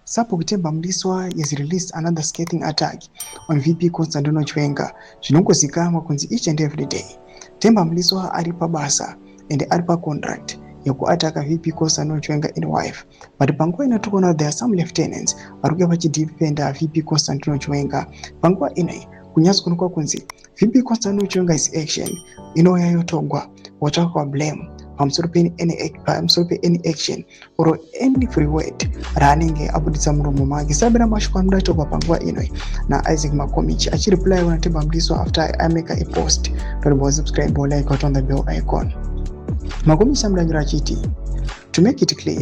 SAPO kutemba mliswa is released another scathing attack on VP Constantino Chiwenga. Zvinongozikamwa kunzi each and every day. Temba mliswa ari pabasa and ari pacontract yekuataka VP Constantino Chiwenga in wife. But panguva inotokoona there are some lieutenants varikuya vachidefenda VP Constantino Chiwenga. Panguva inei kunyatsokuonekwa kunzi VP Constantino Chiwenga's action inouya yotogwa wotsvaka blame pamusoro any action or any free word raanenge abuditsa muromo make. Sabira mashoko anoda kutogwa panguva inoi naIsaac Makomichi achireply kuna Temba mliswa after I make a post. Don't subscribe or like on the bell icon. Makomichi amudangira achiti, to make it clear,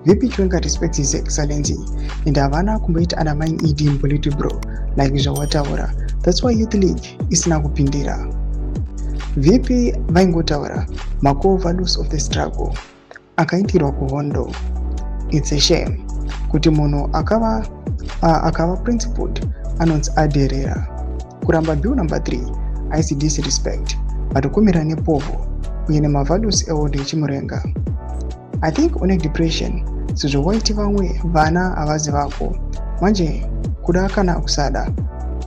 VP Chiwenga respects his excellency and havana kumboita undermine ED in politburo like zvavataura. That's why Youth League isina kupindira. VP vaingotaura Mako values of the struggle akaitirwa kuhondo. It's a shame kuti munhu akava principled anonzi aderera. Kuramba bill number 3 haisi disrespect but kumira nepovo uye nemavalues ehondo yechimurenga. I think une depression sezvo waiti vamwe vana havazi vako manje kuda kana kusada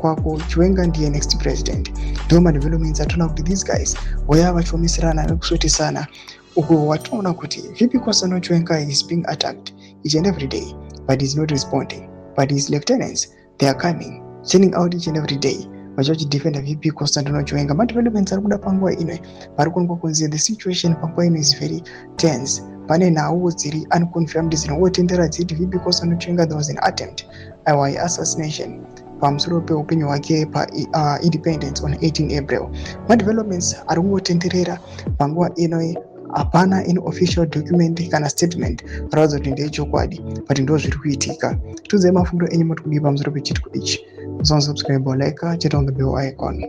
kwako Chiwenga ndiye next president. Ndoma developments atona kuti these guys waya vachomisirana nekushotisana uko watoona kuti VP Constantino Chiwenga is being attacked each and every day but is not responding, but his lieutenants they are coming sending out each and every day vachidefenda VP Constantino Chiwenga. Madevelopments ari kuda panguva inoi vari kuonekwa kunzi the situation panguva ino is very tense. Pane nhau dziri unconfirmed dzinongotendera dziti VP Constantino Chiwenga there was an attempt at assassination pamusoro peupenyu hwake independence on 18 April. Madevelopments ari kungotenderera panguva inoi hapana any official document kana statement rather kuti ndechokwadi but ndo zviri kuitika. Tiudzai mafundo enyu mutikudipa pamusoro pechitiko ichi. Subscribe or like, check on the bell icon.